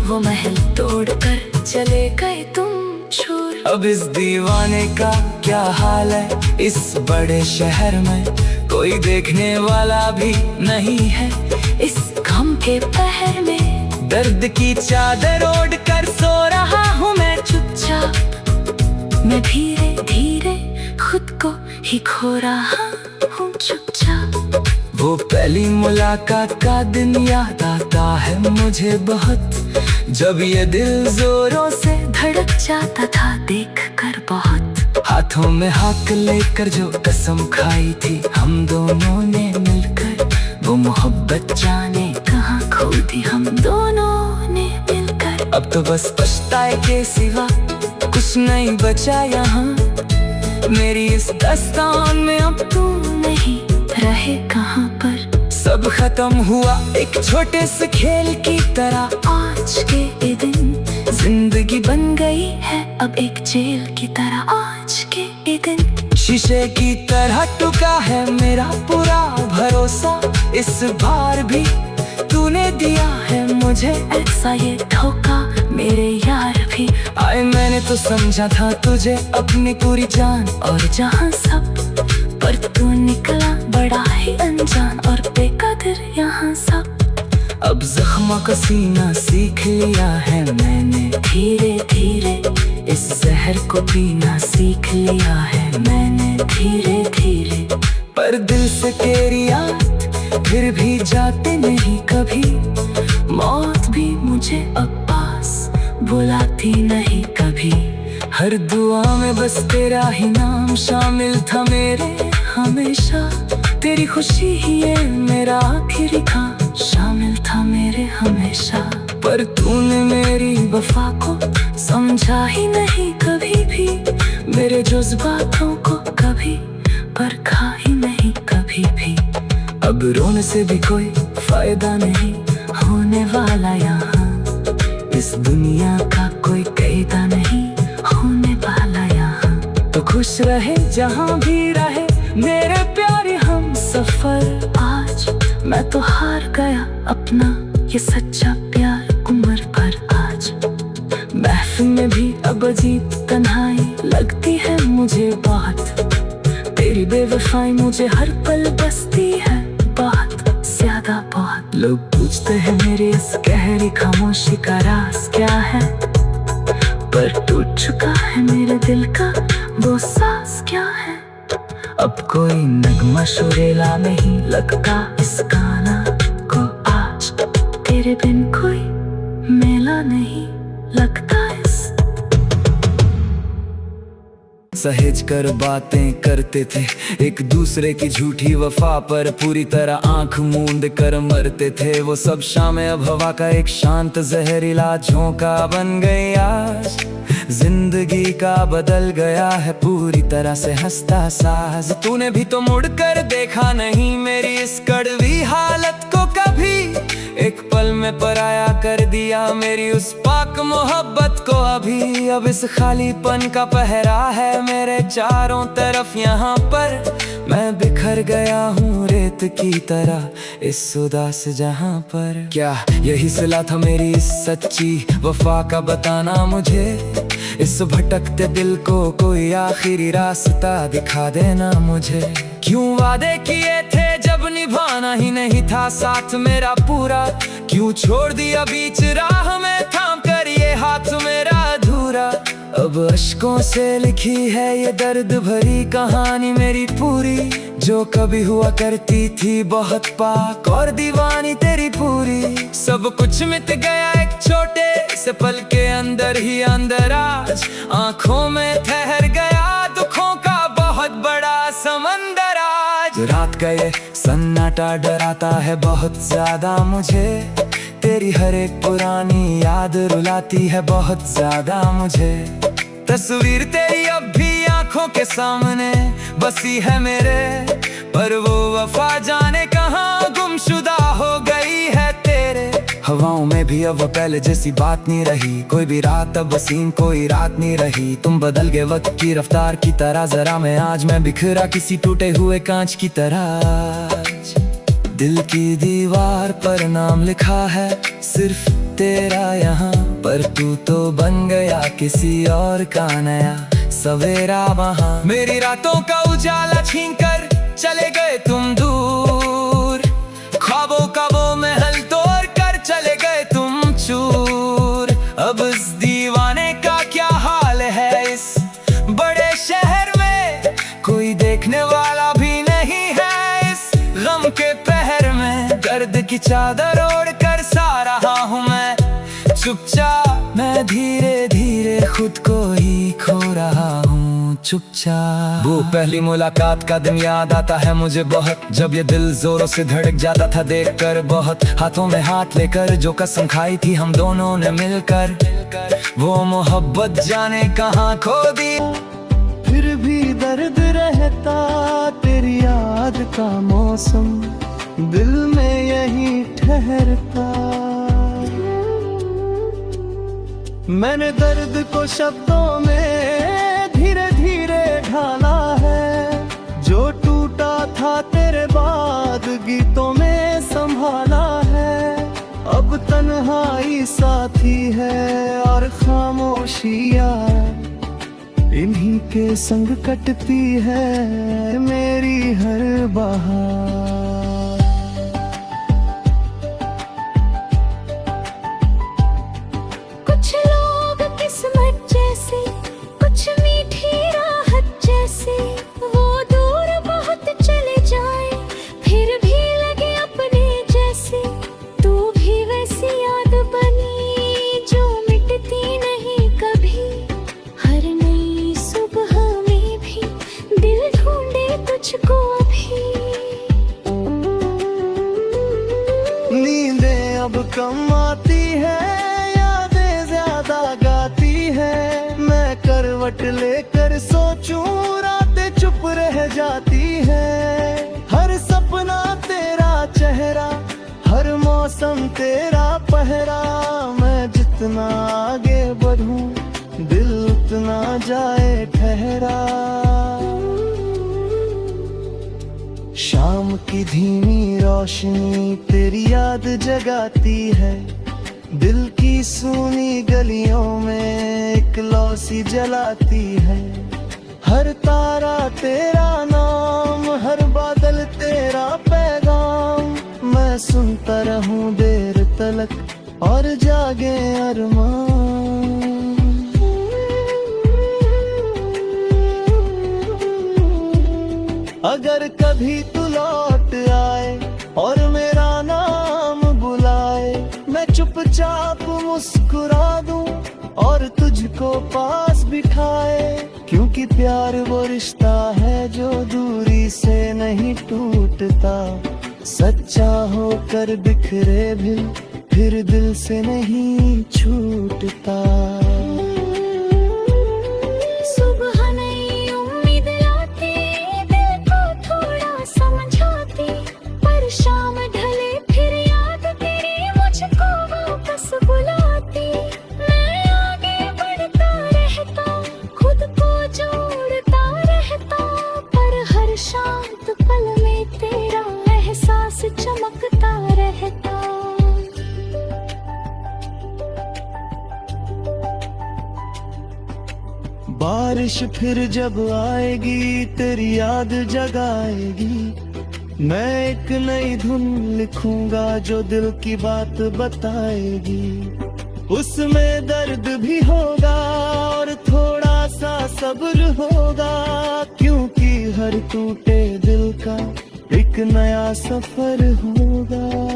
वो महल तोड़कर चले गए तुम छोड़। अब इस दीवाने का क्या हाल है, इस बड़े शहर में कोई देखने वाला भी नहीं है। इस गम के पहर में दर्द की चादर ओढ़ कर सो रहा हूँ मैं चुपचाप। मैं धीरे धीरे खुद को ही खो रहा हूँ चुपचाप। वो पहली मुलाकात का दिन याद आता है मुझे बहुत, जब ये दिल जोरों से धड़क जाता था देख कर बहुत। हाथों में हाथ लेकर जो कसम खाई थी हम दोनों ने मिलकर, वो मोहब्बत जाने कहाँ खो दी हम दोनों ने मिलकर। अब तो बस पछताए के सिवा कुछ नहीं बचा यहाँ। मेरी इस दास्तान में अब तू नहीं रहे कहाँ पर। सब खत्म हुआ एक छोटे से खेल की तरह। आज के ये दिन जिंदगी बन गई है अब एक जेल की तरह। आज के ये दिन शीशे की तरह टूटा है मेरा पूरा भरोसा। इस बार भी तूने दिया है मुझे ऐसा ये धोखा मेरे यार भी। आए मैंने तो समझा था तुझे अपनी पूरी जान और जहाँ सब, पर तू निकला बड़ा ही अनजान और बेकदर यहाँ सब। अब जख्म का सीना सीख लिया है मैंने, धीरे धीरे इस जहर को पीना सीख लिया है मैंने धीरे धीरे। पर दिल से तेरी याद फिर भी जाते नहीं कभी। मौत भी मुझे अब पास बुलाती नहीं कभी। हर दुआ में बस तेरा ही नाम शामिल था मेरे हमेशा। तेरी खुशी ही ये मेरा आखिरी था, शामिल था मेरे हमेशा। पर तूने मेरी वफा को समझा ही नहीं कभी भी, मेरे जज्बातों को कभी परखा ही नहीं कभी भी। अब रोने से भी कोई फायदा नहीं होने वाला यहाँ, इस दुनिया का कोई कायदा नहीं होने वाला यहाँ। तो खुश रहे जहाँ भी रहे मेरे प्यारे हम सफर। आज मैं तो हार गया अपना ये सच्चा प्यार उम्र भर। आज महफिल में भी अब अजीब तन्हाई लगती है मुझे बहुत। तेरी बेवफाई मुझे हर पल बसती है बहुत ज्यादा बहुत। लोग पूछते हैं मेरी इस गहरी खामोशी का राज क्या है, पर टूट चुका है मेरे दिल का वो साज क्या है। अब कोई नगमा सुरीला नहीं लगता इस गाना को आज, तेरे बिन कोई मेला नहीं लगता इस। सहेज कर बातें करते थे एक दूसरे की झूठी वफा पर, पूरी तरह आंख मूंद कर मरते थे। वो सब शामें अब हवा का एक शांत जहरीला झोंका बन गई आज। जिंदगी का बदल गया है पूरी तरह से हंसता साज। तूने भी तो मुड़ कर देखा नहीं मेरी इस कड़वी हालत को कभी। एक पल में पराया कर दिया मेरी उस पाक मोहब्बत को अभी। अब इस खालीपन का पहरा है मेरे चारों तरफ यहाँ पर। मैं बिखर गया हूँ रेत की तरह इस उदास जहाँ पर। क्या यही सिला था मेरी इस सच्ची वफा का बताना मुझे। इस भटकते दिल को कोई आखिरी रास्ता दिखा देना मुझे। क्यों वादे किए थे जब निभाना ही नहीं था साथ मेरा पूरा। क्यों छोड़ दिया बीच राह में थाम कर ये हाथ मेरा अधूरा। अब अश्कों से लिखी है ये दर्द भरी कहानी मेरी पूरी। जो कभी हुआ करती थी बहुत पाक और दीवानी तेरी पूरी। सब कुछ मिट गया एक छोटे से पल के अंदर ही अंदर आज। आंखों में ठहर गया दुखों का बहुत बड़ा समंदर आज। रात का ये सन्नाटा डराता है बहुत ज्यादा मुझे। तेरी हर एक पुरानी याद रुलाती है बहुत ज्यादा मुझे। तस्वीर तेरी अब भी आंखों के सामने बसी है मेरे, पर वो वफा जाने कहाँ गुमशुदा हो गई है तेरे। हवाओं में भी अब पहले जैसी बात नहीं रही, कोई भी रात अब वसीम कोई रात नहीं रही। तुम बदल गए वक्त की रफ्तार की तरह, जरा मैं आज मैं बिखरा किसी टूटे हुए कांच की तरह। दिल की दीवार पर नाम लिखा है सिर्फ तेरा यहाँ, पर तू तो बन गया किसी और का नया सवेरा वहाँ। मेरी रातों का उजाला छीन कर चले गए तुम दूर, ख्वाबों का वो महल तोड़ कर चले गए तुम चूर। अब इस दीवाने का क्या हाल है इस बड़े शहर में, कोई देखने वाला भी नहीं है इस गम के पहर में। दर्द की चादर ओढ़ कर सा रहा हूँ मैं चुपचाप, मैं धीरे धीरे खुद को ही खो रहा हूँ चुपचाप। वो पहली मुलाकात का दिन याद आता है मुझे बहुत, जब ये दिल जोरों से धड़क जाता था देखकर बहुत। हाथों में हाथ लेकर जो कसम खाई थी हम दोनों ने मिलकर, वो मोहब्बत जाने कहाँ खो दी। फिर भी दर्द रहता तेरी याद का मौसम, दिल में यही ठहरता। मैंने दर्द को शब्दों में धीरे धीरे ढाला है, जो टूटा था तेरे बाद गीतों में संभाला है। अब तन्हाई साथी है और खामोशियाँ इन्हीं के संग कटती है मेरी हर बहार। कुछ लोग किस्मत जैसे, कुछ मीठी राहत जैसे, वो दूर बहुत चले जाए फिर भी लगे अपने जैसे। तू भी वैसी याद बनी जो मिटती नहीं कभी, हर नई सुबह में भी दिल ढूंढे तुझको अभी। नींदें अब कम आती है, यादें ज्यादा गाती है। मैं करवट लेकर सोचूं रातें चुप रह जाती है। हर सपना तेरा चेहरा, हर मौसम तेरा पहरा। मैं जितना आगे बढ़ूं दिल उतना जाए ठहरा। शाम की धीमी रोशनी तेरी याद जगाती है, दिल की सूनी गलियों में एक लौ सी जलाती है। हर तारा तेरा नाम, हर बादल तेरा पैगाम। मैं सुनता रहूं देर तलक और जागे अरमान। अगर कभी तू लौट आए और मेरा नाम बुलाए, मैं चुपचाप मुस्कुरा दूं और तुझको पास बिठाए। क्योंकि प्यार वो रिश्ता है जो दूरी से नहीं टूटता, सच्चा होकर बिखरे भी फिर दिल से नहीं छूटता। शाम ढले फिर याद तेरी मुझको वापस बुलाती। मैं आगे बढ़ता रहता, खुद को जोड़ता रहता, पर हर शांत पल में तेरा एहसास चमकता रहता। बारिश फिर जब आएगी तेरी याद जगाएगी। मैं एक नई धुन लिखूंगा जो दिल की बात बताएगी। उसमें दर्द भी होगा और थोड़ा सा सब्र होगा, क्योंकि हर टूटे दिल का एक नया सफर होगा।